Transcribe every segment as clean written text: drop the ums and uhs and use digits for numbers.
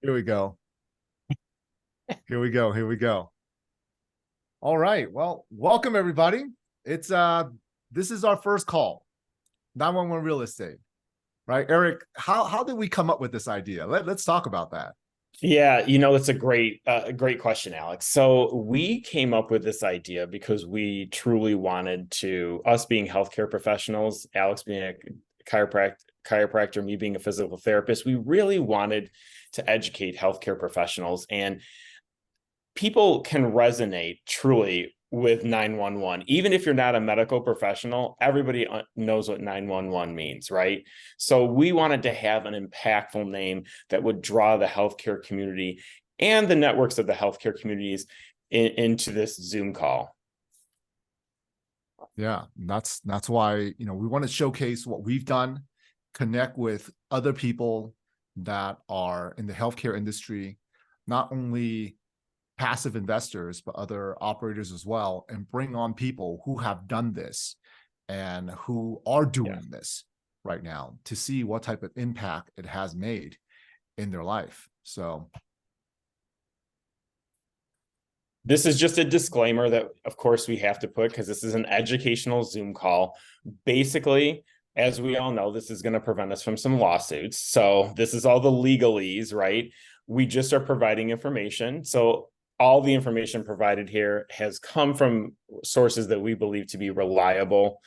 Here we go. Here we go. Here we go. All right. Well, welcome everybody. It's this is our first call. 911 real estate. Right? Eric, how did we come up with this idea? Let's talk about that. Yeah, that's a great question, Alex. So we came up with this idea because we truly wanted to, us being healthcare professionals, Alex being a chiropractor, me being a physical therapist, we really wanted to educate healthcare professionals, and people can resonate truly with 911. Even if you're not a medical professional, everybody knows what 911 means, right? So we wanted to have an impactful name that would draw the healthcare community and the networks of the healthcare communities into this Zoom call. Yeah, that's why, we want to showcase what we've done, connect with other people that are in the healthcare industry, not only passive investors, but other operators as well, and bring on people who have done this and who are Yeah. doing this right now to see what type of impact it has made in their life. So, This is just a disclaimer that, of course, we have to put because this is an educational Zoom call. Basically, as we all know, this is going to prevent us from some lawsuits. So this is all the legalese, right? We just are providing information. So all the information provided here has come from sources that we believe to be reliable.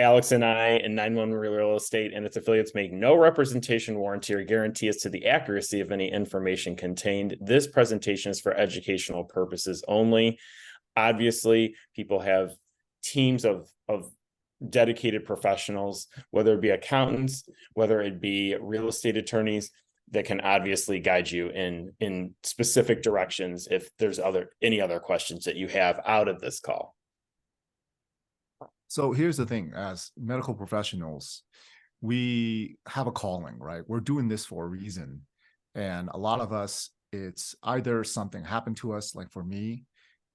Alex and I and 911 Real Estate and its affiliates make no representation, warranty, or guarantee as to the accuracy of any information contained. This presentation is for educational purposes only. Obviously, people have teams of dedicated professionals, whether it be accountants, whether it be real estate attorneys, that can obviously guide you in specific directions if there's any other questions that you have out of this call. so here's the thing: as medical professionals, we have a calling, right? We're doing this for a reason, and a lot of us, it's either something happened to us, like for me,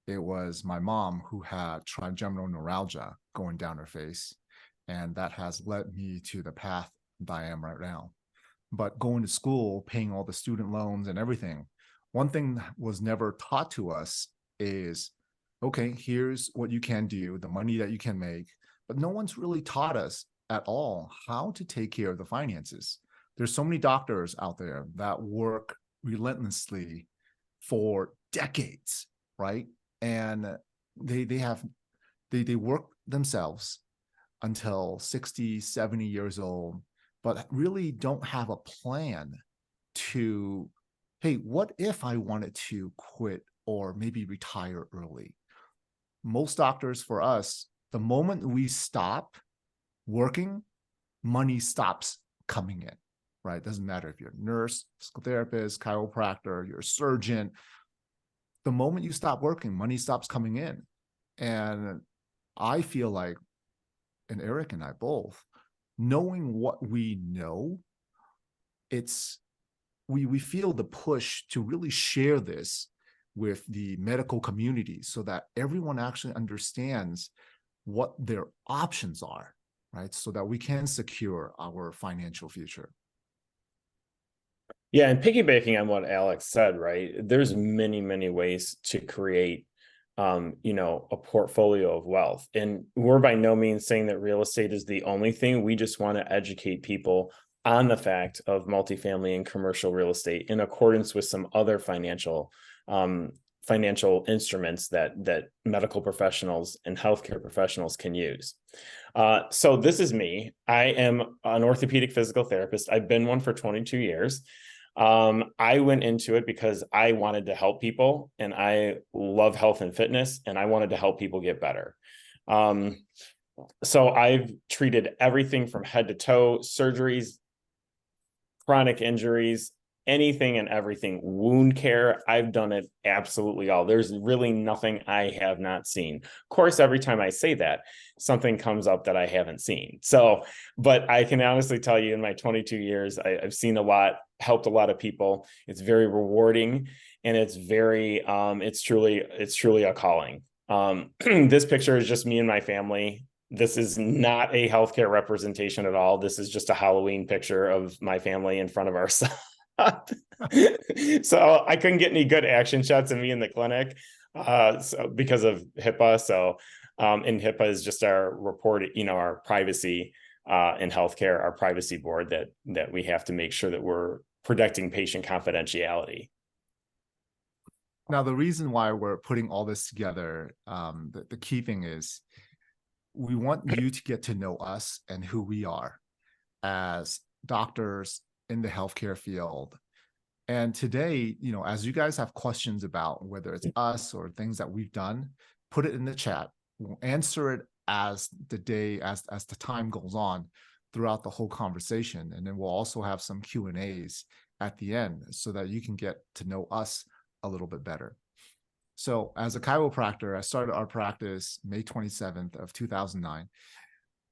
it was my mom who had trigeminal neuralgia going down her face, and that has led me to the path that I am right now. But going to school, paying all the student loans and everything, one thing that was never taught to us is, okay, here's what you can do, the money that you can make, but no one's really taught us at all how to take care of the finances. There's so many doctors out there that work relentlessly for decades, right? And they work themselves until 60, 70 years old, but really don't have a plan to, hey, what if I wanted to quit or maybe retire early? Most doctors, for us, the moment we stop working, money stops coming in, right? It doesn't matter if you're a nurse, physical therapist, chiropractor, you're a surgeon. The moment you stop working, money stops coming in. And I feel like, and Eric and I both, knowing what we know, it's we feel the push to really share this with the medical community so that everyone actually understands what their options are, right? So that we can secure our financial future. Yeah, and piggybacking on what Alex said, right? There's many ways to create a portfolio of wealth. And we're by no means saying that real estate is the only thing. We just want to educate people on the fact of multifamily and commercial real estate in accordance with some other financial instruments that medical professionals and healthcare professionals can use. So this is me. I am an orthopedic physical therapist. I've been one for 22 years. I went into it because I wanted to help people, and I love health and fitness, and I wanted to help people get better. So I've treated everything from head to toe, surgeries, chronic injuries, anything and everything, wound care. I've done it absolutely all. There's really nothing I have not seen. Of course, every time I say that, something comes up that I haven't seen. So, but I can honestly tell you in my 22 years, I've seen a lot, helped a lot of people. It's very rewarding, and it's truly a calling. This picture is just me and my family. This is not a healthcare representation at all. This is just a Halloween picture of my family in front of our son. So I couldn't get any good action shots of me in the clinic, so because of HIPAA. So, and HIPAA is just our report, our privacy in healthcare, our privacy board that we have to make sure that we're protecting patient confidentiality. Now, the reason why we're putting all this together, the key thing is we want you to get to know us and who we are as doctors in the healthcare field. And today, as you guys have questions about whether it's us or things that we've done, put it in the chat. We'll answer it as the time goes on throughout the whole conversation. And then we'll also have some Q&As at the end so that you can get to know us a little bit better. So as a chiropractor, I started our practice May 27th of 2009.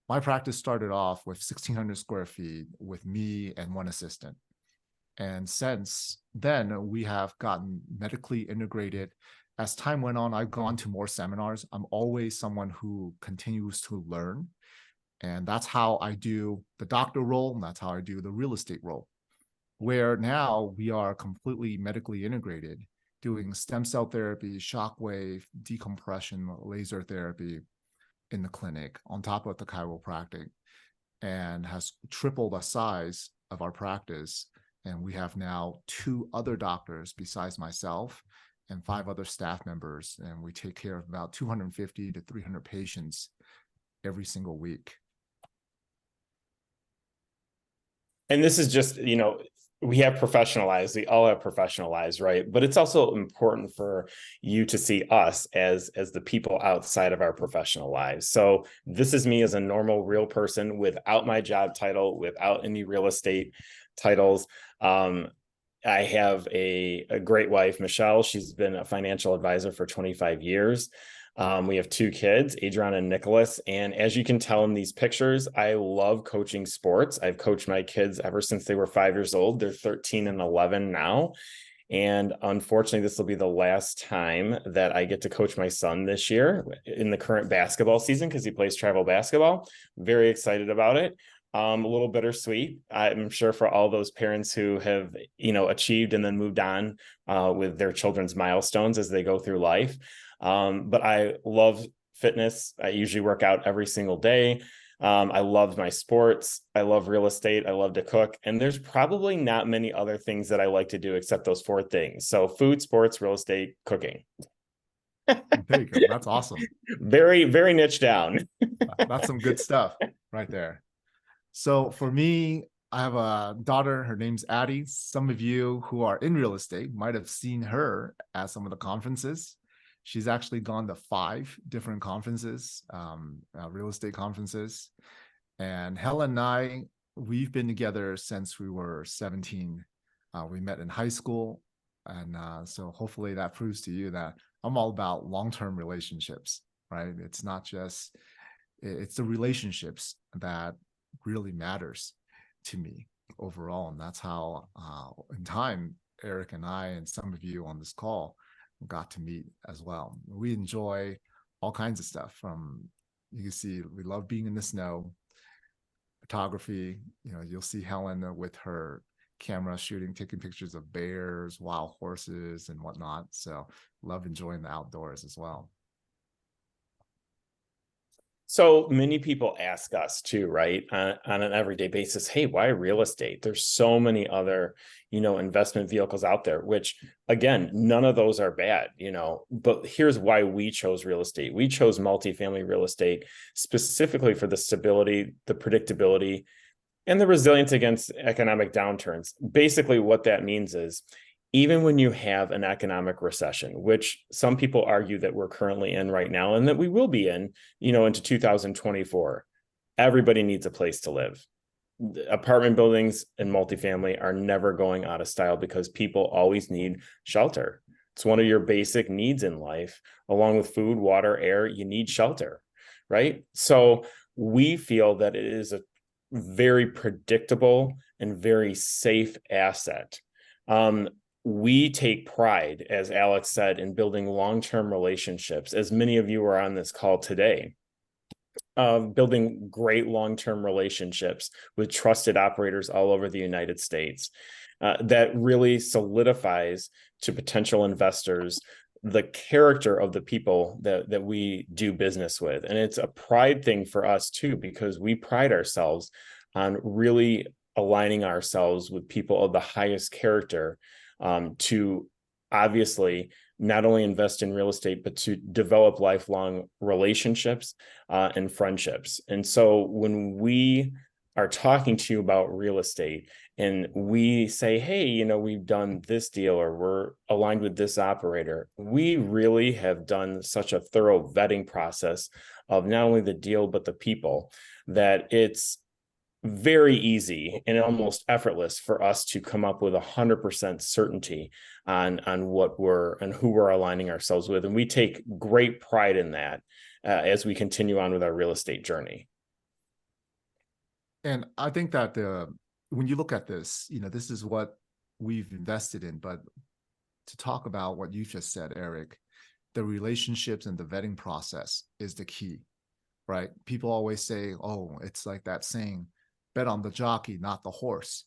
My practice started off with 1,600 square feet with me and one assistant. And since then, we have gotten medically integrated. As time went on, I've gone to more seminars. I'm always someone who continues to learn. And that's how I do the doctor role, and that's how I do the real estate role, where now we are completely medically integrated, doing stem cell therapy, shockwave, decompression, laser therapy in the clinic on top of the chiropractic, and has tripled the size of our practice. And we have now 2 other doctors besides myself and 5 other staff members. And we take care of about 250 to 300 patients every single week. And this is just, we have professionalized, we all have professionalized, right? But it's also important for you to see us as the people outside of our professional lives. So this is me as a normal, real person without my job title, without any real estate titles. I have a great wife, Michelle. She's been a financial advisor for 25 years. We have 2 kids, Adrian and Nicholas. And as you can tell in these pictures, I love coaching sports. I've coached my kids ever since they were 5 years old. They're 13 and 11 now. And unfortunately, this will be the last time that I get to coach my son this year in the current basketball season because he plays travel basketball. Very excited about it. A little bittersweet, I'm sure, for all those parents who have, achieved and then moved on with their children's milestones as they go through life. But I love fitness. I usually work out every single day. I love my sports. I love real estate. I love to cook. And there's probably not many other things that I like to do except those 4 things. So food, sports, real estate, cooking. There you go. That's awesome. Very, very niche down. That's some good stuff right there. So for me, I have a daughter. Her name's Addie. Some of you who are in real estate might have seen her at some of the conferences. She's actually gone to 5 different conferences, real estate conferences. And Helen and I, we've been together since we were 17. We met in high school. And so hopefully that proves to you that I'm all about long-term relationships, right? It's not just, it's the relationships that really matters to me overall. And that's how in time, Eric and I and some of you on this call got to meet as well. We enjoy all kinds of stuff from, you can see, we love being in the snow, photography. You'll see Helen with her camera shooting, taking pictures of bears, wild horses and whatnot. So love enjoying the outdoors as well. So many people ask us too, right, on an everyday basis, hey, why real estate? There's so many other, investment vehicles out there, which again, none of those are bad, but here's why we chose real estate. We chose multifamily real estate specifically for the stability, the predictability, and the resilience against economic downturns. Basically, what that means is, even when you have an economic recession, which some people argue that we're currently in right now and that we will be in, into 2024, everybody needs a place to live. Apartment buildings and multifamily are never going out of style because people always need shelter. It's one of your basic needs in life. Along with food, water, air, you need shelter, right? So we feel that it is a very predictable and very safe asset. We take pride, as Alex said, in building long-term relationships, as many of you are on this call today. of building great long-term relationships with trusted operators all over the United States. That really solidifies to potential investors the character of the people that we do business with. And it's a pride thing for us too, because we pride ourselves on really aligning ourselves with people of the highest character, to obviously not only invest in real estate, but to develop lifelong relationships and friendships. And so when we are talking to you about real estate and we say, hey, you know, we've done this deal or we're aligned with this operator, we really have done such a thorough vetting process of not only the deal, but the people, that it's very easy and almost effortless for us to come up with 100% certainty on what we're and who we're aligning ourselves with. And we take great pride in that as we continue on with our real estate journey. And I think that when you look at this, you know, this is what we've invested in. But to talk about what you just said, Eric, the relationships and the vetting process is the key, right? People always say, oh, it's like that saying, bet on the jockey, not the horse.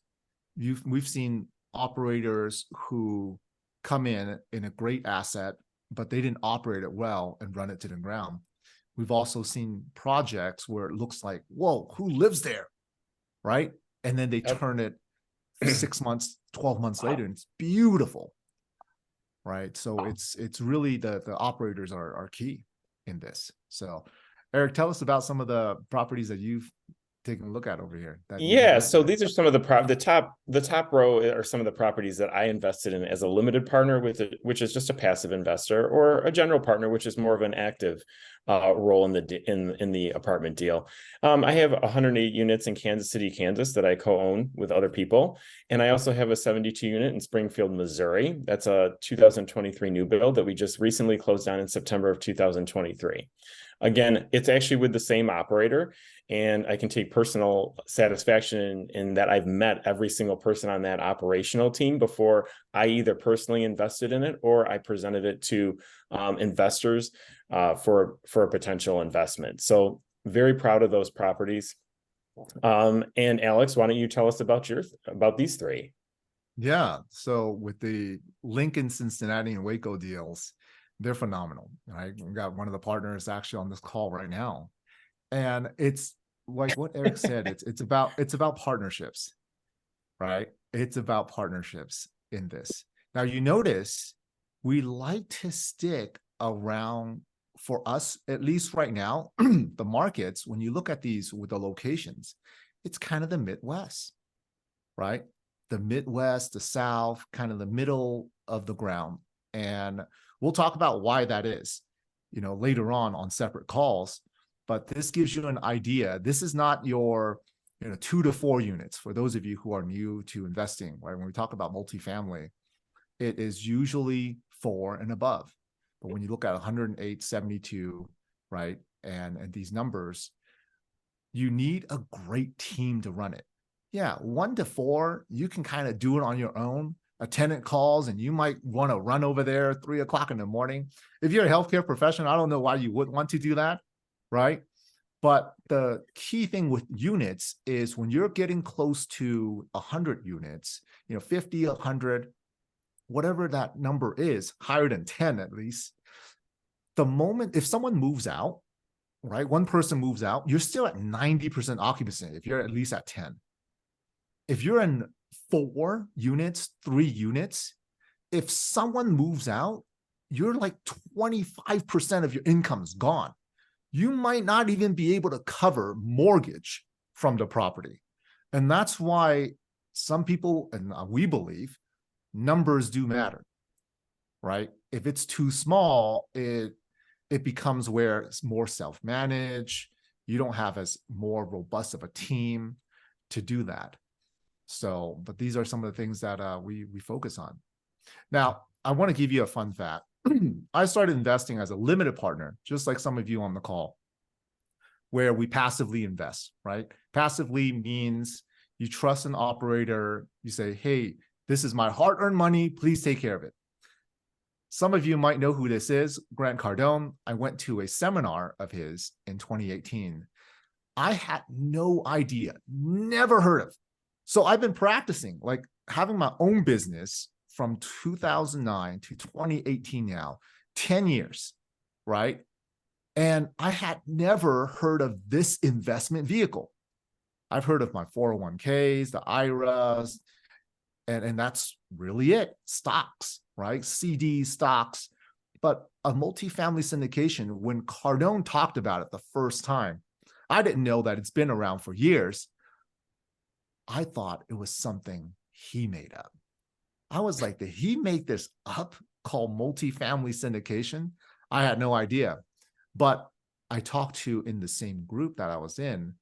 We've seen operators who come in a great asset, but they didn't operate it well and run it to the ground. We've also seen projects where it looks like, whoa, who lives there? Right? And then they turn it 6 months, 12 months later, and it's beautiful. Right. So it's really the operators are key in this. So Eric, tell us about some of the properties that you've taking a look at over here that you've Yeah, so invested in. these are some of the top row are some of the properties that I invested in as a limited partner with it, which is just a passive investor, or a general partner, which is more of an active role in the apartment deal. I have 108 units in Kansas City, Kansas that I co-own with other people, and I also have a 72 unit in Springfield, Missouri. That's a 2023 new build that we just recently closed on in September of 2023. Again, it's actually with the same operator, and I can take personal satisfaction in that I've met every single person on that operational team before I either personally invested in it or I presented it to investors for a potential investment. So very proud of those properties. And Alex, why don't you tell us about these three? Yeah. So with the Lincoln, Cincinnati, and Waco deals, they're phenomenal. Right. We got one of the partners actually on this call right now. And it's like what Eric said, it's about partnerships, right? It's about partnerships in this. Now you notice we like to stick around, for us, at least right now, the markets, when you look at these with the locations, it's kind of the Midwest, right? The Midwest, the South, kind of the middle of the ground. And we'll talk about why that is, you know, later on separate calls. But this gives you an idea. This is not your, you know, 2 to 4 units. For those of you who are new to investing, right? When we talk about multifamily, it is usually 4 and above. But when you look at 108, 72, right, and these numbers, you need a great team to run it. Yeah, 1 to 4, you can kind of do it on your own. A tenant calls and you might want to run over there 3 o'clock in the morning. If you're a healthcare professional, I don't know why you wouldn't want to do that, right? But the key thing with units is when you're getting close to 100 units, you know, 50, 100, whatever that number is, higher than 10 at least, the moment, if someone moves out, right, one person moves out, you're still at 90% occupancy if you're at least at 10. If you're in 4 units, 3 units, if someone moves out, you're like 25% of your income's gone. You might not even be able to cover mortgage from the property. And that's why some people, and we believe, numbers do matter, right? If it's too small, it becomes where it's more self-managed. You don't have as more robust of a team to do that. So, but these are some of the things that we focus on. Now, I want to give you a fun fact. I started investing as a limited partner, just like some of you on the call, where we passively invest, right? Passively means you trust an operator. You say, hey, this is my hard-earned money. Please take care of it. Some of you might know who this is, Grant Cardone. I went to a seminar of his in 2018. I had no idea, never heard of. So I've been practicing, like having my own business from 2009 to 2018 now, 10 years, right? And I had never heard of this investment vehicle. I've heard of my 401ks, the IRAs, and that's really it. Stocks, right? CD stocks. But a multifamily syndication, when Cardone talked about it the first time, I didn't know that it's been around for years. I thought it was something he made up. I was like, did he make this up called multifamily syndication? I had no idea. But I talked to, in the same group that I was in,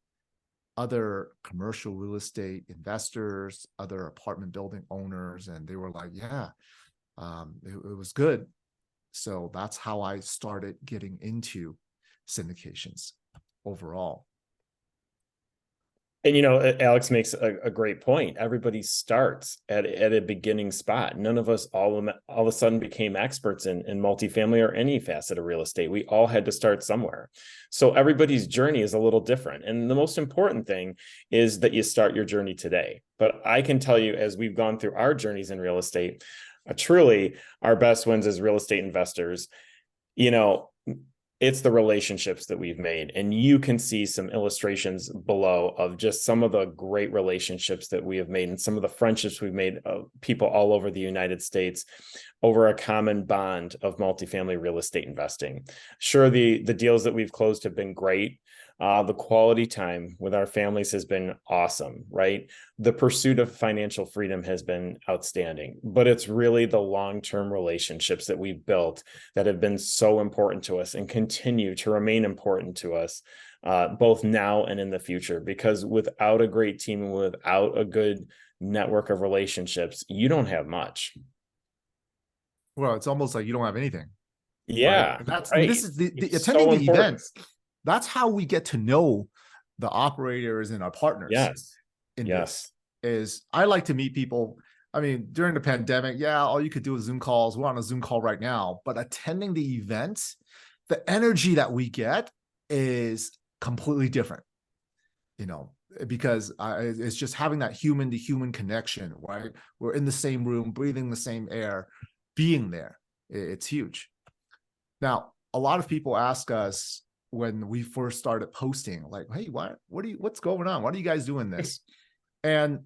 other commercial real estate investors, other apartment building owners, and they were like, yeah, it was good. So that's how I started getting into syndications overall. And Alex makes a great point. Everybody starts at a beginning spot. None of us all of a sudden became experts in multifamily or any facet of real estate. We all had to start somewhere. So everybody's journey is a little different. And the most important thing is that you start your journey today. But I can tell you, as we've gone through our journeys in real estate, truly our best wins as real estate investors, it's the relationships that we've made. And you can see some illustrations below of just some of the great relationships that we have made and some of the friendships we've made of people all over the United States over a common bond of multifamily real estate investing. Sure, the deals that we've closed have been great. The quality time with our families has been awesome, right? The pursuit of financial freedom has been outstanding, but it's really the long-term relationships that we've built that have been so important to us and continue to remain important to us, both now and in the future, because without a great team and without a good network of relationships, you don't have much. Well, it's almost like you don't have anything, right? Yeah, And right. this is the It's attending so the important. events. That's how we get to know the operators and our partners Yes. in this. Yes. Is I like to meet people. I mean, during the pandemic, yeah, all you could do is Zoom calls. We're on a Zoom call right now, but attending the events, the energy that we get is completely different, you know, because it's just having that human to human connection, right? We're in the same room, breathing the same air, being there. It's huge. Now, a lot of people ask us when we first started posting, like, hey, what's going on? Why are you guys doing this? And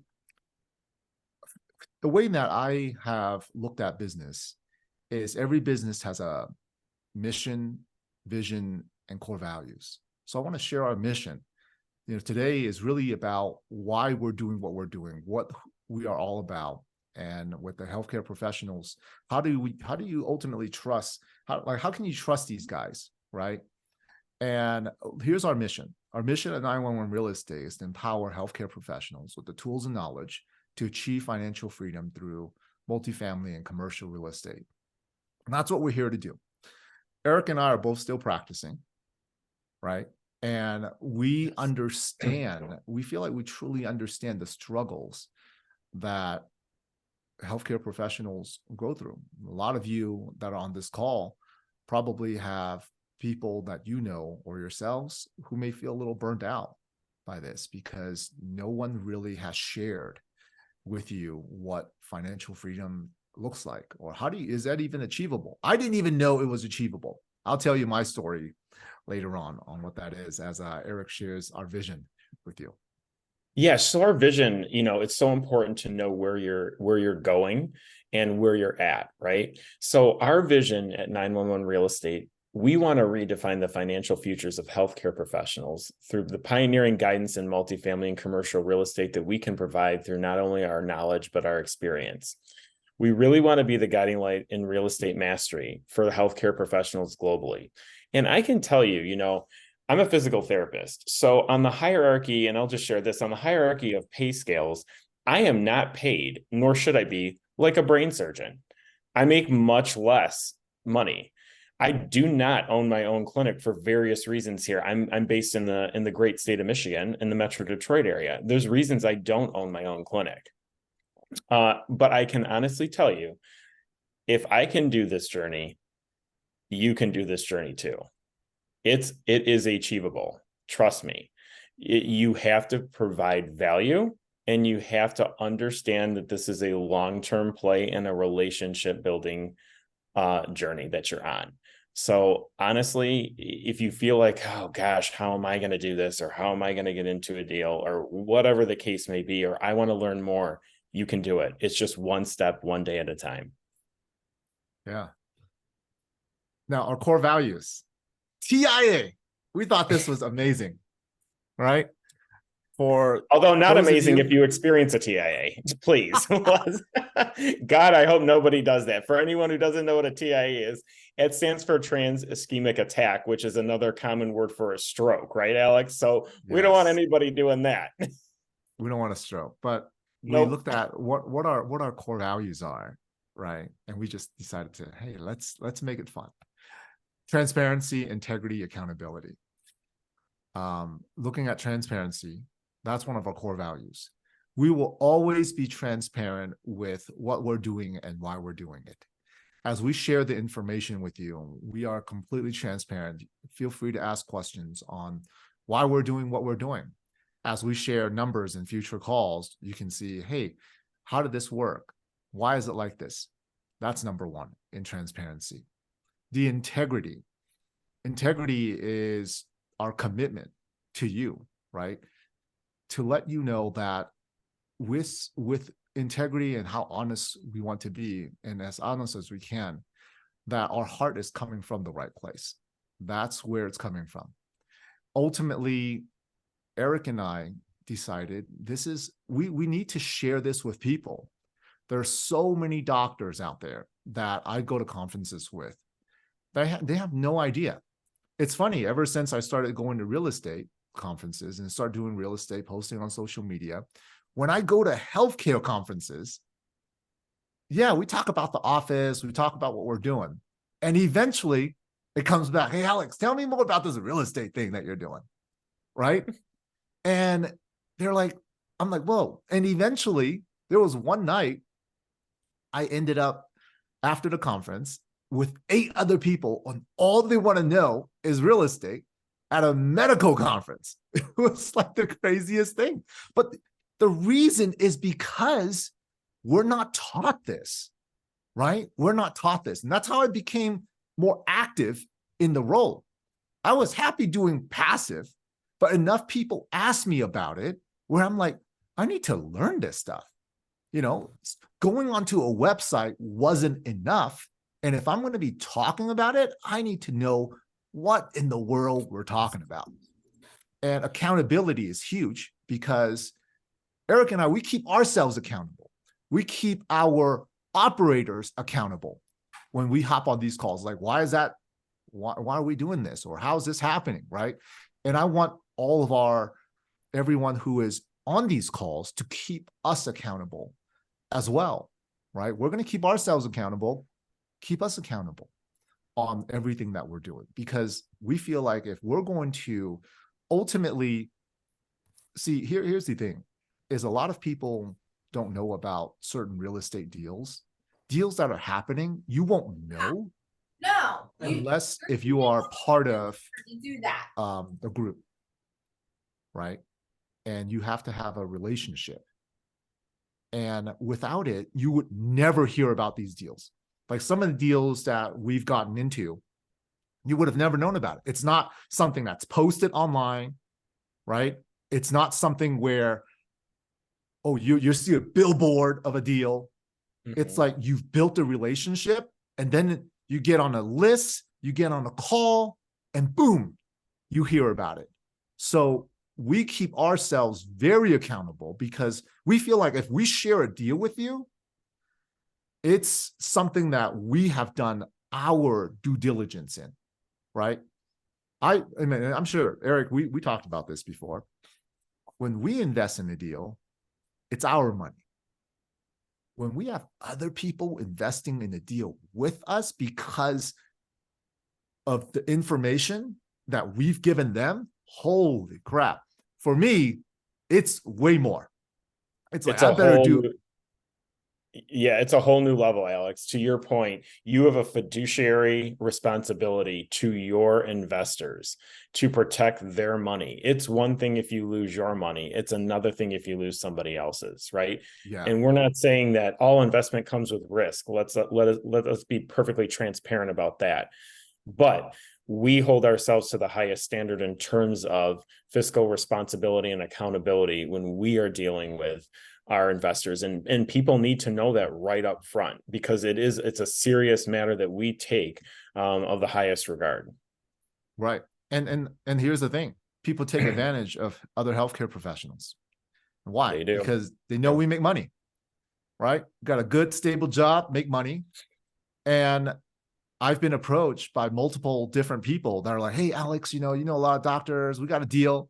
the way that I have looked at business is every business has a mission, vision, and core values. So I want to share our mission. Today is really about why we're doing what we're doing, what we are all about. And with the healthcare professionals, how do you ultimately trust? How can you trust these guys, right? And here's our mission. Our mission at 911 Real Estate is to empower healthcare professionals with the tools and knowledge to achieve financial freedom through multifamily and commercial real estate. And that's what we're here to do. Eric and I are both still practicing, right? And we understand, we feel like we truly understand the struggles that healthcare professionals go through. A lot of you that are on this call probably have people that you know or yourselves who may feel a little burnt out by this because no one really has shared with you what financial freedom looks like, or is that even achievable? I didn't even know it was achievable. I'll tell you my story later on what that is as Eric shares our vision with you. Yeah, so our vision, it's so important to know where you're going and where you're at, right? So our vision at 911 Real Estate, we want to redefine the financial futures of healthcare professionals through the pioneering guidance in multifamily and commercial real estate that we can provide through not only our knowledge, but our experience. We really want to be the guiding light in real estate mastery for the healthcare professionals globally. And I can tell you, I'm a physical therapist. So on the hierarchy, and I'll just share this, on the hierarchy of pay scales, I am not paid, nor should I be, like a brain surgeon. I make much less money. I do not own my own clinic for various reasons here. I'm based in the great state of Michigan, in the Metro Detroit area. There's reasons I don't own my own clinic. But I can honestly tell you, if I can do this journey, you can do this journey too. It is achievable. Trust me. You have to provide value, and you have to understand that this is a long-term play and a relationship building journey that you're on. So honestly, if you feel like, oh gosh, how am I going to do this? Or how am I going to get into a deal? Or whatever the case may be, or I want to learn more, you can do it. It's just one step, one day at a time. Yeah. Now, our core values, TIA. We thought this was amazing, right? For Although not those of amazing you, if you experience a TIA, please. God, I hope nobody does that. For anyone who doesn't know what a TIA is, it stands for trans ischemic attack, which is another common word for a stroke, right, Alex? So we don't want yes, anybody doing that. we don't want to stroke, but we Nope. looked at what our core values are, right? And we just decided to, hey, let's make it fun. Transparency, integrity, accountability. Looking at transparency, that's one of our core values. We will always be transparent with what we're doing and why we're doing it. As we share the information with you, we are completely transparent. Feel free to ask questions on why we're doing what we're doing. As we share numbers in future calls, you can see, hey, how did this work? Why is it like this? That's number one in transparency. The integrity. Integrity is our commitment to you, right? To let you know that with integrity and how honest we want to be, and as honest as we can, that our heart is coming from the right place. That's where it's coming from. Ultimately, Eric and I decided we need to share this with people. There are so many doctors out there that I go to conferences with. They have no idea. It's funny, ever since I started going to real estate conferences and start doing real estate, posting on social media, when I go to healthcare conferences, yeah, we talk about the office, we talk about what we're doing. And eventually it comes back, hey, Alex, tell me more about this real estate thing that you're doing, right? And they're like, I'm like, whoa. And eventually there was one night I ended up after the conference with 8 other people, and all they want to know is real estate at a medical conference. It was like the craziest thing. But the reason is because we're not taught this, right? We're not taught this. And that's how I became more active in the role. I was happy doing passive, but enough people asked me about it where I'm like, I need to learn this stuff. You know, going onto a website wasn't enough. And if I'm going to be talking about it, I need to know what in the world we're talking about. And accountability is huge because Eric and I, we keep ourselves accountable. We keep our operators accountable when we hop on these calls. Like, why is that? Why are we doing this? Or how is this happening? Right. And I want all of everyone who is on these calls to keep us accountable as well. Right. We're going to keep ourselves accountable, keep us accountable on everything that we're doing, because we feel like if we're going to ultimately see, here's the thing, is a lot of people don't know about certain real estate deals that are happening. You won't know unless if you are part of the group, right? And you have to have a relationship. And without it, you would never hear about these deals. Like some of the deals that we've gotten into, you would have never known about it. It's not something that's posted online, right? It's not something where, oh, you see a billboard of a deal. Mm-hmm. It's like you've built a relationship, and then you get on a list, you get on a call, and boom, you hear about it. So we keep ourselves very accountable because we feel like if we share a deal with you, it's something that we have done our due diligence in, right? I mean, I'm sure, Eric, we talked about this before. When we invest in a deal, it's our money. When we have other people investing in a deal with us because of the information that we've given them, holy crap. For me, it's way more. It's like, I better do. Yeah, it's a whole new level, Alex. To your point, you have a fiduciary responsibility to your investors to protect their money. It's one thing if you lose your money, it's another thing if you lose somebody else's, right? Yeah. And we're not saying that all investment comes with risk. Let us be perfectly transparent about that. But we hold ourselves to the highest standard in terms of fiscal responsibility and accountability when we are dealing with our investors, and people need to know that right up front, because it's a serious matter that we take of the highest regard. Right. And here's the thing. People take advantage of other healthcare professionals. Why? They do. Because they know we make money, right? Got a good, stable job, make money. And I've been approached by multiple different people that are like, hey, Alex, you know a lot of doctors, we got a deal.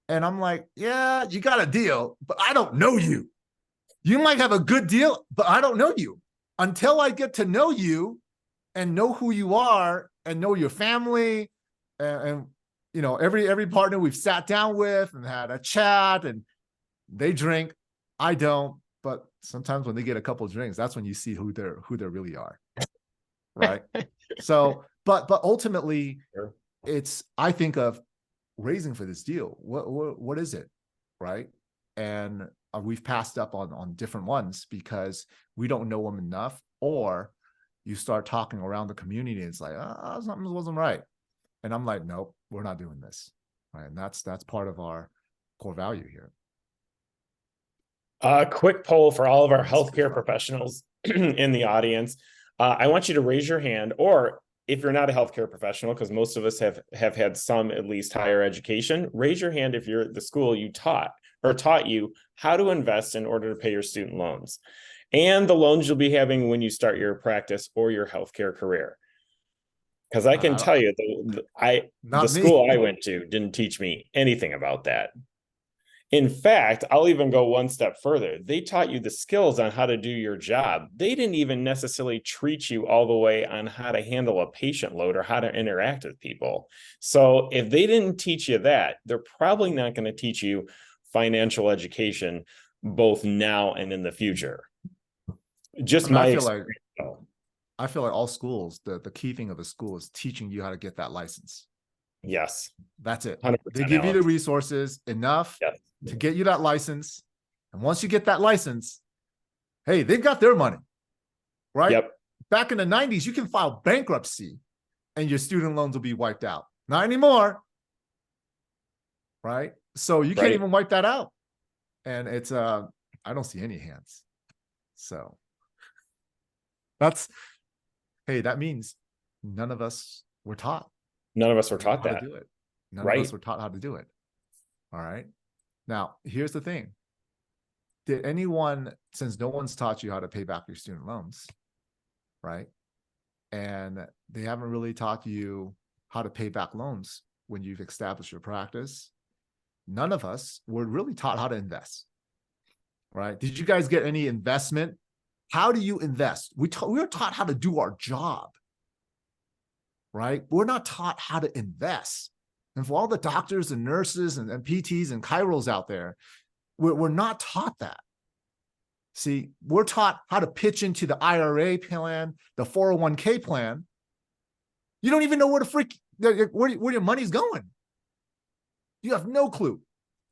And I'm like, yeah, you got a deal, but I don't know you. You might have a good deal, but I don't know you. Until I get to know you and know who you are and know your family and you know, every partner we've sat down with and had a chat, and they drink, I don't. But sometimes when they get a couple of drinks, that's when you see who they really are, right? So, but ultimately, Sure. it's, I think of raising for this deal. What is it, right? And we've passed up on different ones because we don't know them enough, or you start talking around the community and it's like, something wasn't right. And I'm like, nope, we're not doing this. Right. And that's part of our core value here. A quick poll for all of our healthcare professionals in the audience. I want you to raise your hand, or if you're not a healthcare professional, because most of us have had some at least higher education, raise your hand if you're at the school you taught you how to invest in order to pay your student loans and the loans you'll be having when you start your practice or your healthcare career. Because I can tell you, the Not me. school I went to didn't teach me anything about that. In fact, I'll even go one step further. They taught you the skills on how to do your job. They didn't even necessarily treat you all the way on how to handle a patient load or how to interact with people. So if they didn't teach you that, they're probably not going to teach you financial education, both now and in the future. Just my experience. I feel like all schools, the key thing of a school is teaching you how to get that license. Yes. That's it. 100%, they give you the resources enough to get you that license. And once you get that license, hey, they've got their money, right? Yep. Back in the 90s, you can file bankruptcy and your student loans will be wiped out. Not anymore, right? So you can't even wipe that out. And it's, I don't see any hands. So that's, hey, that means none of us were taught. None of us were taught how that. to do it. None of us were taught how to do it. All right. Now, here's the thing. Did anyone, since no one's taught you how to pay back your student loans, right? And they haven't really taught you how to pay back loans when you've established your practice, none of us were really taught how to invest, right? Did you guys get any investment? How do you invest? We were taught how to do our job, right? We're not taught how to invest. And for all the doctors and nurses and PTs and chiros out there, we're not taught that. See, we're taught how to pitch into the IRA plan, the 401k plan. You don't even know where where your money's going. You have no clue.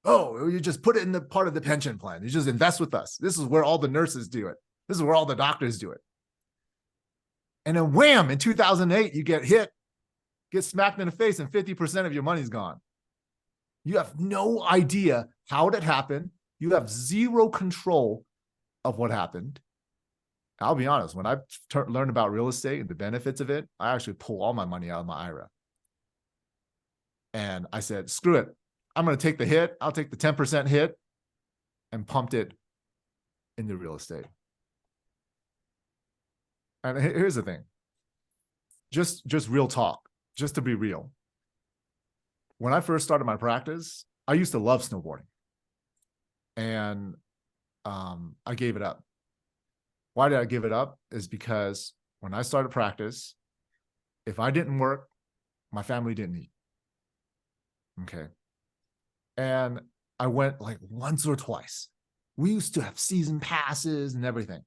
Oh, you just put it in the part of the pension plan. You just invest with us. This is where all the nurses do it. This is where all the doctors do it. And then wham, in 2008, you get hit, get smacked in the face, and 50% of your money's gone. You have no idea how it happened. You have zero control of what happened. I'll be honest, when I learned about real estate and the benefits of it, I actually pull all my money out of my IRA. And I said, screw it. I'm going to take the hit. I'll take the 10% hit and pumped it into real estate. And here's the thing. Just real talk, just to be real. When I first started my practice, I used to love snowboarding. And I gave it up. Why did I give it up? Is because when I started practice, if I didn't work, my family didn't eat. Okay. And I went like once or twice. We used to have season passes and everything.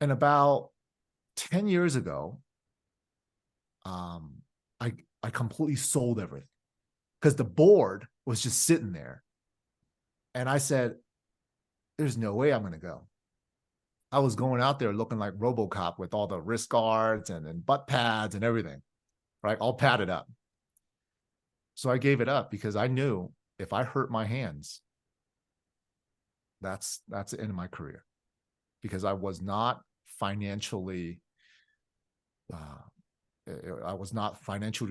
And about 10 years ago, um, I completely sold everything because the board was just sitting there. And I said, there's no way I'm going to go. I was going out there looking like RoboCop with all the wrist guards and butt pads and everything, right? All padded up. So I gave it up because I knew if I hurt my hands, that's the end of my career, because I was not financially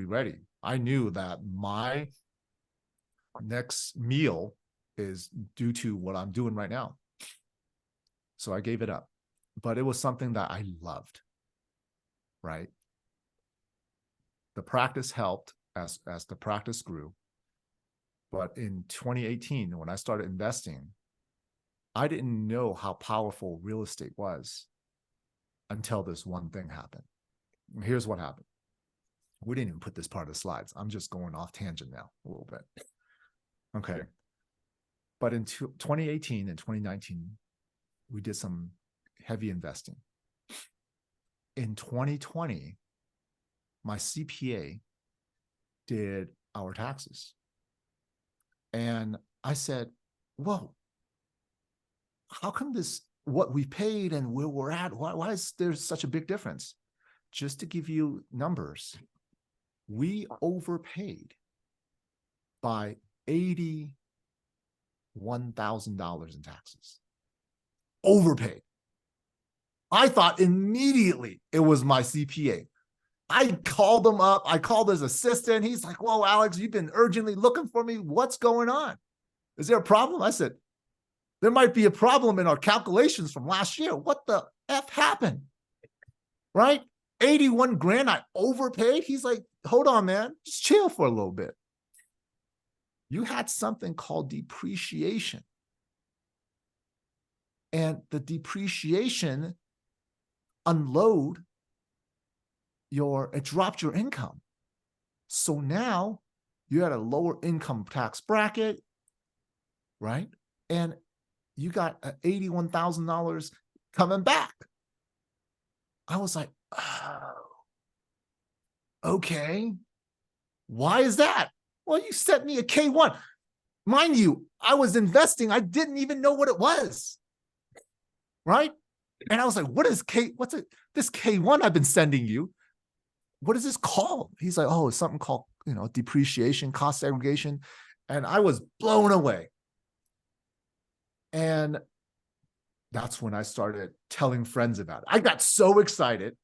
ready. I knew that my next meal is due to what I'm doing right now. So I gave it up. But it was something that I loved, right? The practice helped as the practice grew. But in 2018, when I started investing, I didn't know how powerful real estate was until this one thing happened. Here's what happened. We didn't even put this part of the slides. I'm just going off tangent now a little bit. Okay. But in 2018 and 2019, we did some heavy investing. In 2020, my CPA did our taxes. And I said, whoa, how come what we paid and where we're at, why is there such a big difference? Just to give you numbers, we overpaid by $81,000 in taxes. Overpaid. I thought immediately it was my CPA. I called him up. I called his assistant. He's like, whoa, Alex, you've been urgently looking for me. What's going on? Is there a problem? I said, there might be a problem in our calculations from last year. What the F happened? Right? 81 grand I overpaid. He's like, hold on, man. Just chill for a little bit. You had something called depreciation. And the depreciation it dropped your income. So now you're at a lower income tax bracket, right? And you got $81,000 coming back. I was like, oh, okay. Why is that? Well, you sent me a K1. Mind you, I was investing. I didn't even know what it was. Right? And I was like, what's this K1 I've been sending you? What is this called? He's like, oh, it's something called, depreciation, cost segregation. And I was blown away. And that's when I started telling friends about it. I got so excited.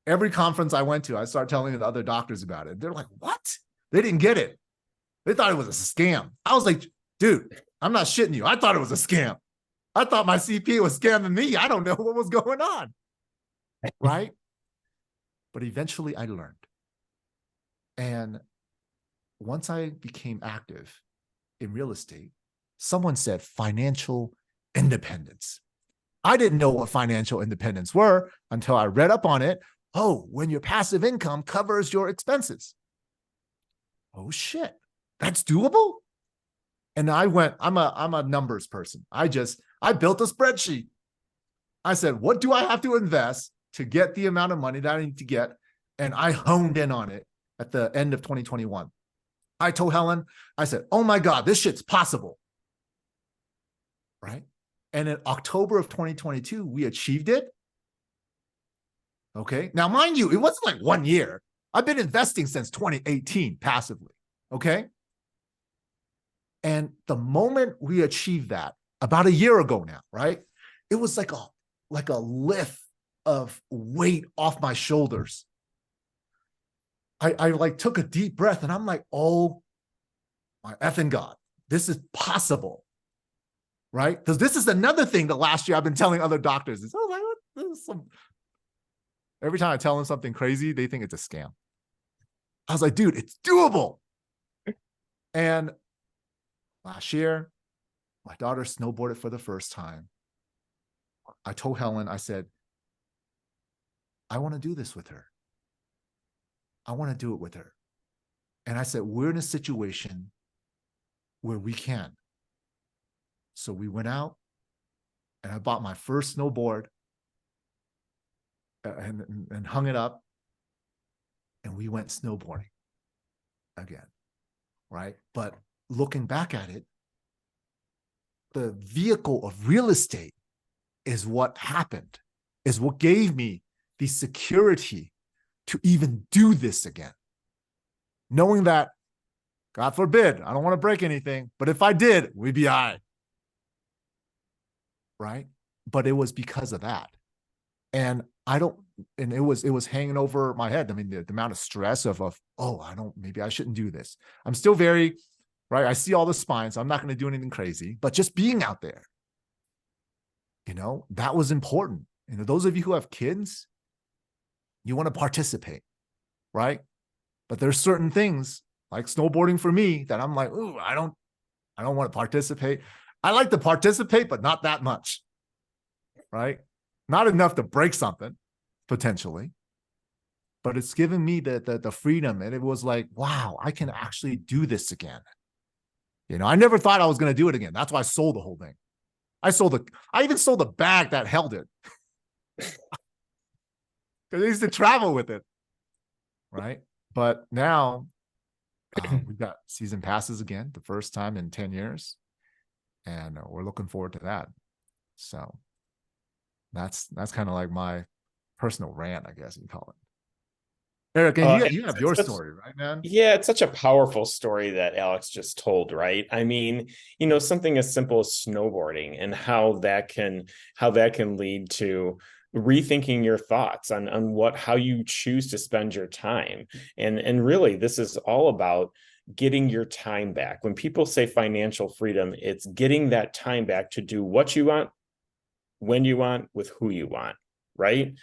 Every conference I went to, I started telling the other doctors about it. They're like, what? They didn't get it. They thought it was a scam. I was like, dude, I'm not shitting you. I thought it was a scam. I thought my CPA was scamming me. I don't know what was going on. Right? But eventually I learned. And once I became active in real estate, someone said financial independence. I didn't know what financial independence were until I read up on it. Oh, when your passive income covers your expenses. Oh shit, that's doable. And I'm a numbers person. I built a spreadsheet. I said, what do I have to invest to get the amount of money that I need to get? And I honed in on it at the end of 2021. I told Helen, I said, oh my God, this shit's possible. Right? And in October of 2022, we achieved it. Okay. Now, mind you, it wasn't like 1 year. I've been investing since 2018 passively. Okay. And the moment we achieved that, about a year ago now, right? It was like a lift of weight off my shoulders. I like took a deep breath and I'm like, oh my effing God, this is possible. Right? Because this is another thing that last year I've been telling other doctors. Is, oh, like, this is every time I tell them something crazy, they think it's a scam. I was like, dude, it's doable. And last year, my daughter snowboarded for the first time. I told Helen, I said, I want to do this with her. I want to do it with her. And I said, we're in a situation where we can. So we went out and I bought my first snowboard and hung it up, and we went snowboarding again, right? But looking back at it, the vehicle of real estate is what happened, is what gave me the security to even do this again. Knowing that, God forbid, I don't want to break anything, but if I did, we'd be all right. Right? But it was because of that. And it was hanging over my head. I mean, the amount of stress of, maybe I shouldn't do this. I'm still very, right? I see all the spines. So I'm not going to do anything crazy, but just being out there, that was important. Those of you who have kids, you want to participate, right? But there's certain things like snowboarding for me that I'm like, ooh, I don't want to participate. I like to participate, but not that much, right? Not enough to break something, potentially. But it's given me the freedom. And it was like, wow, I can actually do this again. I never thought I was going to do it again. That's why I sold the whole thing. I even sold the bag that held it. Because I used to travel with it. Right. But now we've got season passes again, the first time in 10 years. And we're looking forward to that. So that's kind of like my personal rant, I guess you call it. Eric, and you have your story, right, man? Yeah, it's such a powerful story that Alex just told, right? I mean, something as simple as snowboarding and how that can lead to rethinking your thoughts on how you choose to spend your time. And really, this is all about getting your time back. When people say financial freedom, it's getting that time back to do what you want, when you want, with who you want, right?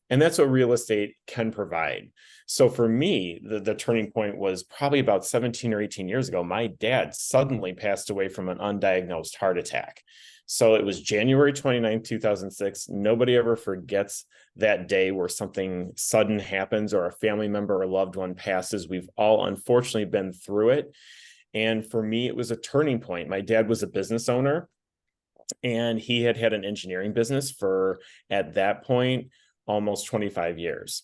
And that's what real estate can provide. So for me, the turning point was probably about 17 or 18 years ago. My dad suddenly passed away from an undiagnosed heart attack. So it was January 29th, 2006. Nobody ever forgets that day where something sudden happens or a family member or loved one passes. We've all unfortunately been through it. And for me, it was a turning point. My dad was a business owner, and he had an engineering business for, at that point, almost 25 years.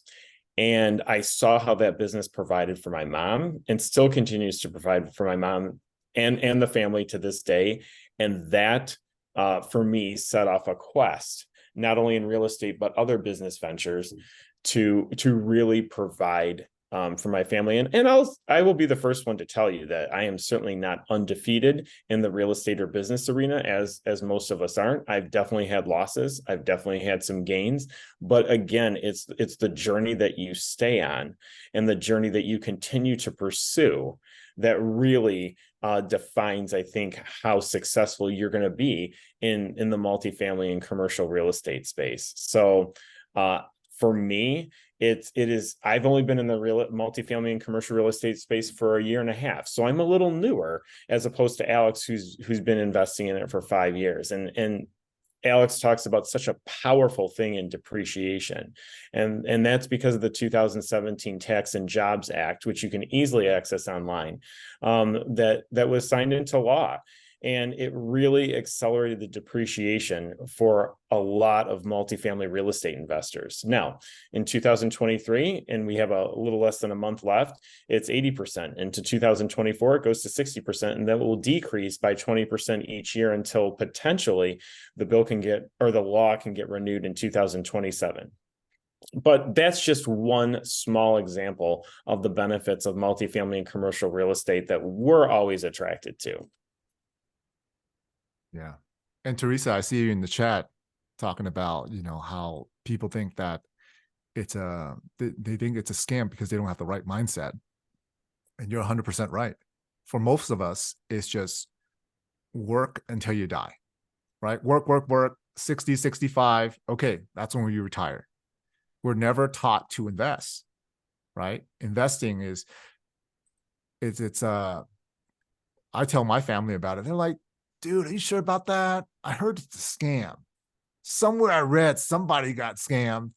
And I saw how that business provided for my mom and still continues to provide for my mom and the family to this day. And that, for me, set off a quest, not only in real estate, but other business ventures to really provide for my family. And I will be the first one to tell you that I am certainly not undefeated in the real estate or business arena, as most of us aren't. I've definitely had losses. I've definitely had some gains. But again, it's the journey that you stay on and the journey that you continue to pursue that really defines, I think, how successful you're going to be in the multifamily and commercial real estate space. So for me, it is, I've only been in the multifamily and commercial real estate space for a year and a half. So I'm a little newer as opposed to Alex, who's been investing in it for 5 years. And Alex talks about such a powerful thing in depreciation. And that's because of the 2017 Tax and Jobs Act, which you can easily access online, that was signed into law. And it really accelerated the depreciation for a lot of multifamily real estate investors. Now, in 2023, and we have a little less than a month left, it's 80%. Into 2024, it goes to 60%, and that will decrease by 20% each year until potentially the law can get renewed in 2027. But that's just one small example of the benefits of multifamily and commercial real estate that we're always attracted to. Yeah. And Teresa, I see you in the chat talking about, how people think that they think it's a scam because they don't have the right mindset. And you're 100% right. For most of us, it's just work until you die, right? Work, 60, 65. Okay. That's when you retire. We're never taught to invest, right? Investing I tell my family about it. They're like, dude, are you sure about that? I heard it's a scam. Somewhere I read somebody got scammed.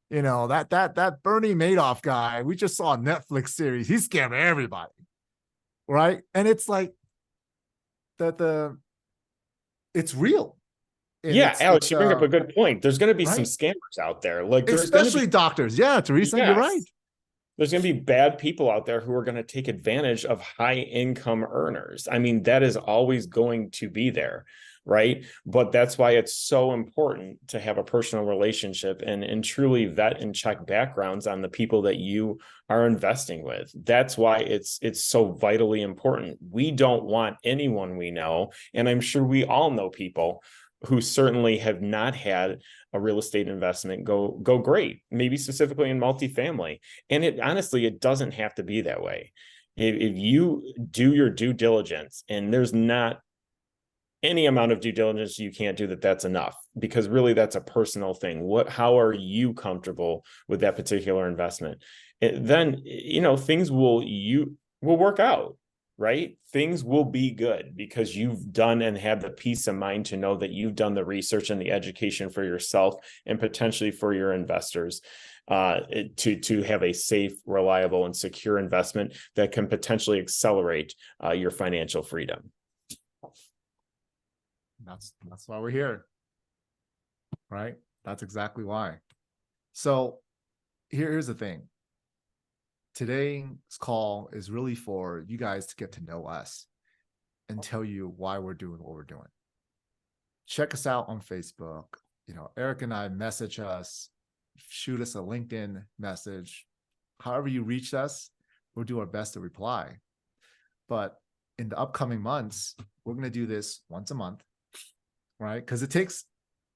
That Bernie Madoff guy, we just saw a Netflix series. He's scamming everybody. Right. And it's like it's real. And Yeah, Alex, it's you bring up a good point. There's going to be some right. scammers out there. Like there's going to Especially be, doctors. Yeah, Teresa, you're right. yes, there's going to be bad people out there who are going to take advantage of high income earners. I mean, that is always going to be there, right? But that's why it's so important to have a personal relationship and truly vet and check backgrounds on the people that you are investing with. That's why it's so vitally important. We don't want anyone we know, and I'm sure we all know people who certainly have not had a real estate investment go great, maybe specifically in multifamily. And it honestly, it doesn't have to be that way. If you do your due diligence, and there's not any amount of due diligence you can't do, that's enough, because really that's a personal thing. How are you comfortable with that particular investment? Then things will work out, right? Things will be good because you've done and have the peace of mind to know that you've done the research and the education for yourself and potentially for your investors, to have a safe, reliable, and secure investment that can potentially accelerate your financial freedom. That's why we're here, right? That's exactly why. So here's the thing. Today's call is really for you guys to get to know us and tell you why we're doing what we're doing. Check us out on Facebook. Eric and I, message us, shoot us a LinkedIn message. However you reach us, we'll do our best to reply. But in the upcoming months, we're going to do this once a month, right? Because it takes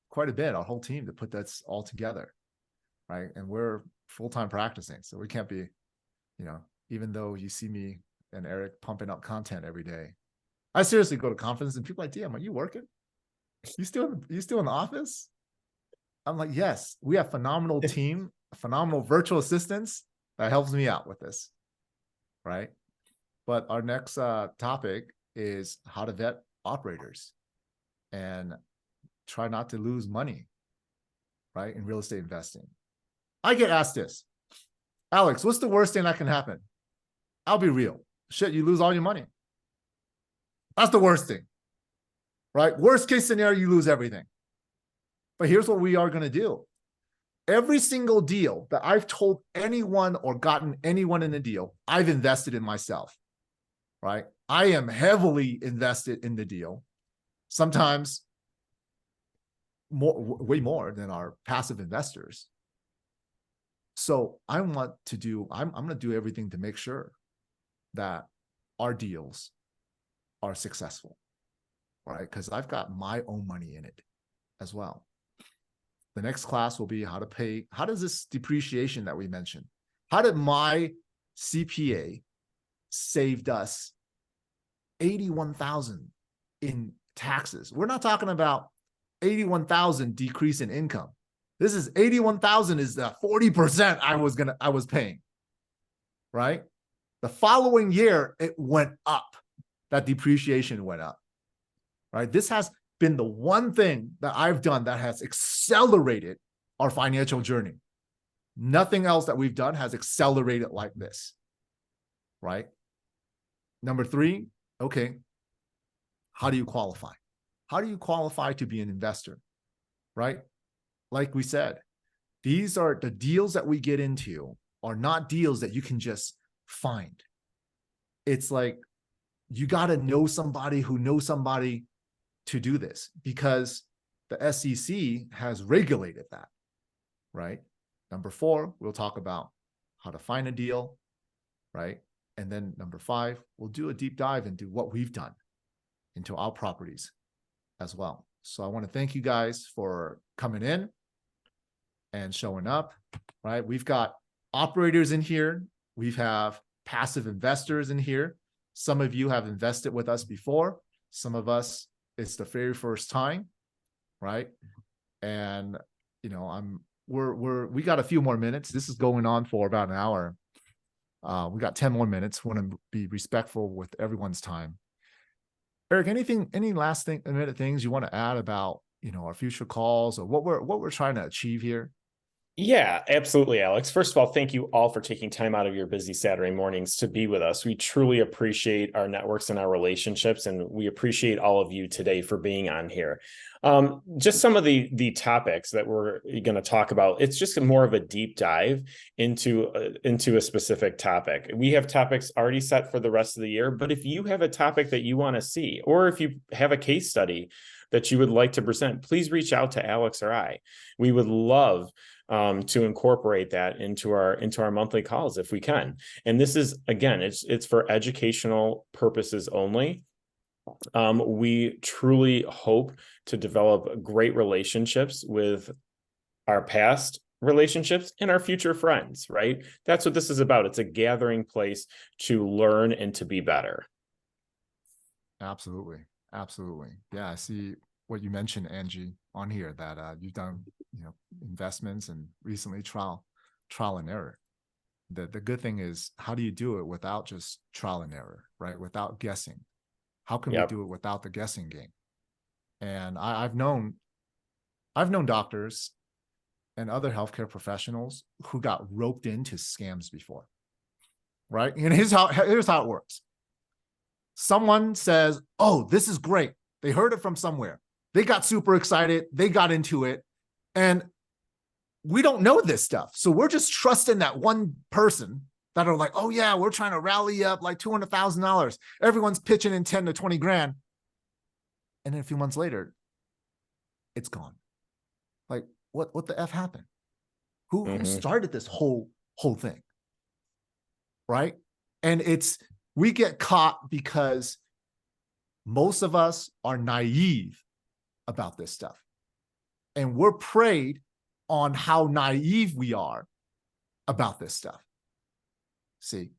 quite a bit, our whole team, to put that all together, right? And we're full-time practicing, so we can't be, even though you see me and Eric pumping out content every day, I seriously go to conferences and people are like, damn, are you working? You still in the office? I'm like, yes, we have phenomenal team, phenomenal virtual assistants that helps me out with this, right? But our next topic is how to vet operators and try not to lose money, right, in real estate investing. I get asked this, Alex, what's the worst thing that can happen? I'll be real. Shit, you lose all your money. That's the worst thing, right? Worst case scenario, you lose everything. But here's what we are going to do. Every single deal that I've told anyone or gotten anyone in a deal, I've invested in myself, right? I am heavily invested in the deal. Sometimes way more than our passive investors. So I'm going to do everything to make sure that our deals are successful, right? Because I've got my own money in it as well. The next class will be how does this depreciation that we mentioned, how did my CPA saved us $81,000 in taxes? We're not talking about $81,000 decrease in income. This is $81,000 is the 40% I was paying, right? The following year, it went up. That depreciation went up, right? This has been the one thing that I've done that has accelerated our financial journey. Nothing else that we've done has accelerated like this, right? Number 3, okay, how do you qualify? How do you qualify to be an investor, right? Like we said, these are the deals that we get into are not deals that you can just find. It's like you got to know somebody who knows somebody to do this, because the SEC has regulated that, right? Number 4, we'll talk about how to find a deal, right? And then number 5, we'll do a deep dive into what we've done into our properties as well. So I want to thank you guys for coming in and showing up, right? We've got operators in here. We have passive investors in here. Some of you have invested with us before. Some of us, it's the very first time, right? And we got a few more minutes. This is going on for about an hour. We got 10 more minutes. Want to be respectful with everyone's time. Eric, any last minute things you want to add about our future calls or what we're trying to achieve here? Yeah, absolutely, Alex. First of all, thank you all for taking time out of your busy Saturday mornings to be with us. We truly appreciate our networks and our relationships, and we appreciate all of you today for being on here. Just some of the topics that we're going to talk about. It's just more of a deep dive into a specific topic. We have topics already set for the rest of the year, but if you have a topic that you want to see, or if you have a case study that you would like to present, please reach out to Alex or I. We would love to incorporate that into our monthly calls if we can. And this is, again, it's for educational purposes only. We truly hope to develop great relationships with our past relationships and our future friends, right? That's what this is about. It's a gathering place to learn and to be better. Absolutely. Absolutely. Yeah. I see what you mentioned, Angie, on here, that you've done, investments and recently trial and error. The good thing is, how do you do it without just trial and error, right? Without guessing. How can we Yep. do it without the guessing game? And I've known doctors and other healthcare professionals who got roped into scams before, right? And here's how it works. Someone says, "Oh, this is great." They heard it from somewhere. They got super excited. They got into it. And we don't know this stuff. So we're just trusting that one person that are like, "Oh yeah, we're trying to rally up like $200,000. Everyone's pitching in 10 to 20 grand." And then a few months later, it's gone. Like, what the F happened? Who started this whole thing? Right? And we get caught because most of us are naive about this stuff. And we're preyed on how naive we are about this stuff. See?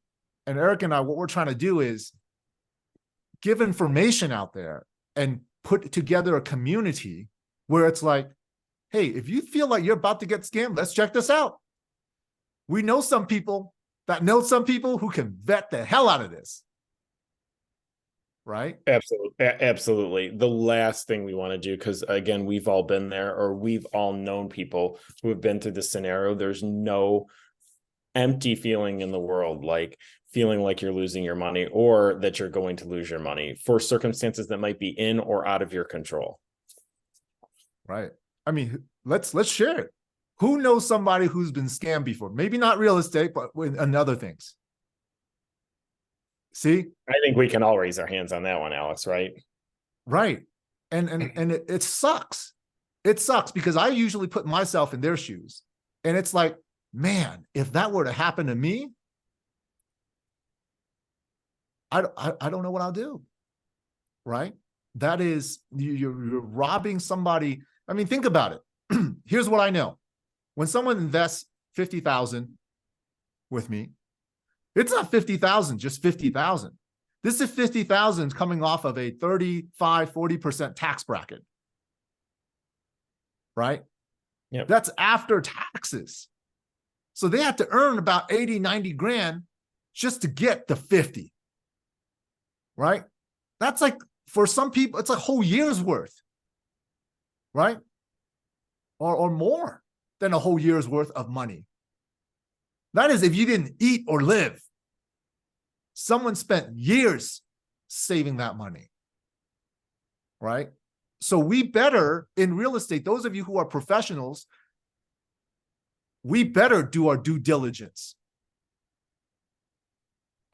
And Eric and I, what we're trying to do is give information out there and put together a community where it's like, hey, if you feel like you're about to get scammed, let's check this out. We know some people that know some people who can vet the hell out of this. Right? Absolutely. The last thing we want to do, because again, we've all been there, or we've all known people who have been through this scenario. There's no empty feeling in the world like feeling like you're losing your money or that you're going to lose your money for circumstances that might be in or out of your control. Right. I mean, let's share it. Who knows somebody who's been scammed before? Maybe not real estate, but in other things. See? I think we can all raise our hands on that one, Alex, right? Right. And it sucks. It sucks because I usually put myself in their shoes. And it's like, man, if that were to happen to me, I don't know what I'll do. Right? That is, you're robbing somebody. I mean, think about it. Here's what I know. When someone invests 50,000 with me, it's not 50,000, just 50,000. This is 50,000 coming off of a 35, 40% tax bracket. Right? Yep. That's after taxes. So they have to earn about 80, 90 grand just to get the 50. Right? That's like, for some people, it's a whole year's worth. Right? Or more than a whole year's worth of money. That is if you didn't eat or live. Someone spent years saving that money. Right? So we better, in real estate, those of you who are professionals, we better do our due diligence.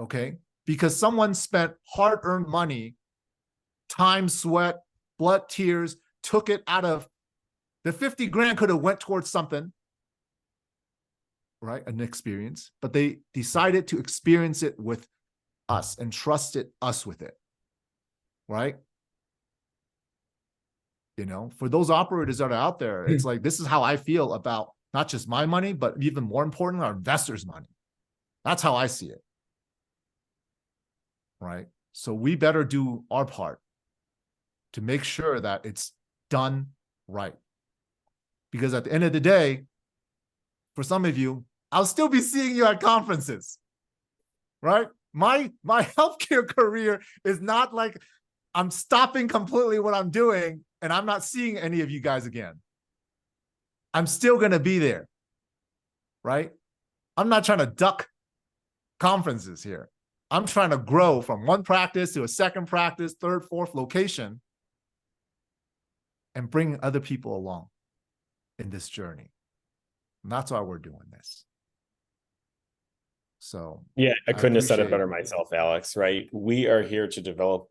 Okay? Because someone spent hard-earned money, time, sweat, blood, tears, took it out of the 50 grand could have went towards something, right? An experience, but they decided to experience it with us and trusted us with it, right? For those operators that are out there, it's like, this is how I feel about not just my money, but even more important, our investors' money. That's how I see it, right? So we better do our part to make sure that it's done right. Because at the end of the day, for some of you, I'll still be seeing you at conferences, right? My healthcare career is not like I'm stopping completely what I'm doing and I'm not seeing any of you guys again. I'm still going to be there. right? I'm not trying to duck conferences here. I'm trying to grow from one practice to a second practice, third, fourth location, and bring other people along in this journey. And that's why we're doing this. So Yeah, I I couldn't have said it appreciate, better myself, Alex, right? We are here to develop,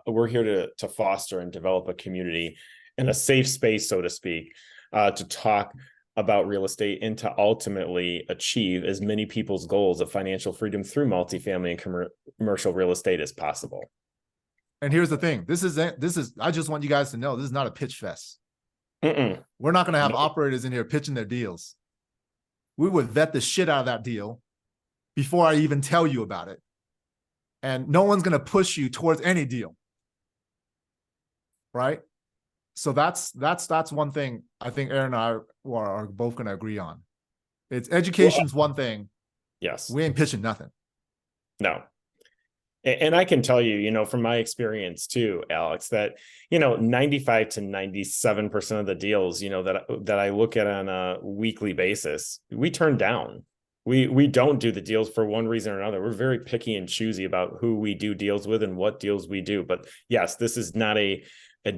we're here to foster and develop a community and a safe space, so to speak, to talk about real estate and to ultimately achieve as many people's goals of financial freedom through multifamily and commercial real estate as possible. and here's the thing. This is, I just want you guys to know, this is not a pitch fest. Mm-mm. We're not going to have No. operators in here pitching their deals. We would vet the shit out of that deal before I even tell you about it. And no one's going to push you towards any deal. Right? So that's one thing I think Aaron and I are both going to agree on. It's education's one thing. Yes. We ain't pitching nothing. No. And I can tell you, from my experience too, Alex, that, 95 to 97% of the deals, that I look at on a weekly basis, we turn down. We don't do the deals for one reason or another. We're very picky and choosy about who we do deals with and what deals we do. But yes, this is not a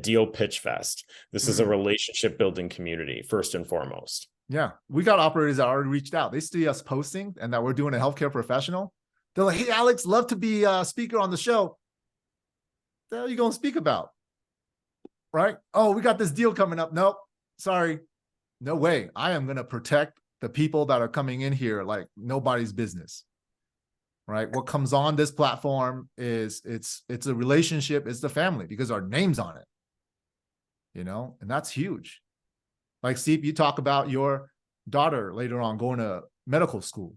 deal pitch fest. This is a relationship building community, first and foremost. Yeah. We got operators that already reached out. They see us posting and that we're doing a healthcare professional. They're like, hey, Alex, love to be a speaker on the show. What the hell are you going to speak about? Right? Oh, we got this deal coming up. Nope. Sorry. No way. I am going to protect the people that are coming in here like nobody's business. Right? What comes on this platform is it's a relationship. It's the family because our name's on it. And that's huge. Like, Steve, you talk about your daughter later on going to medical school.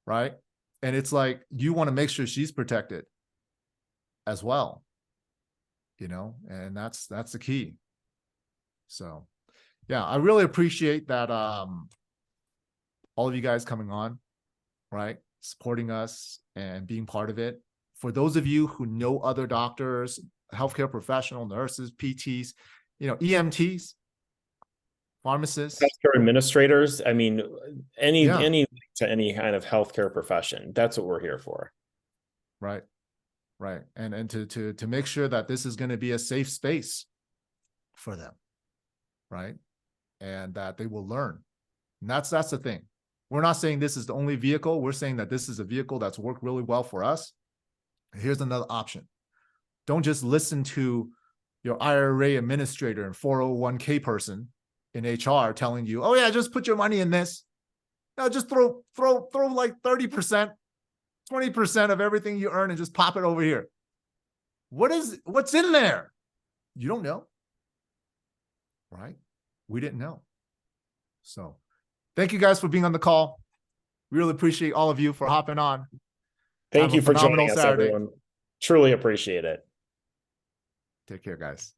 Right? And it's like, you want to make sure she's protected as well, and that's the key. So, yeah, I really appreciate that. All of you guys coming on, right? Supporting us and being part of it. For those of you who know other doctors, healthcare professional, nurses, PTs, EMTs, pharmacists, healthcare administrators. I mean, any to any kind of healthcare profession. That's what we're here for. Right. And to make sure that this is going to be a safe space for them. Right. And that they will learn. And that's the thing. We're not saying this is the only vehicle. We're saying that this is a vehicle that's worked really well for us. Here's another option. Don't just listen to your IRA administrator and 401k person in HR telling you, oh yeah, just put your money in this. No, just throw like 30%, 20% of everything you earn and just pop it over here. What's in there? You don't know. Right? We didn't know. So thank you guys for being on the call. Really appreciate all of you for hopping on. Thank you for joining us, everyone. Truly appreciate it. Take care, guys.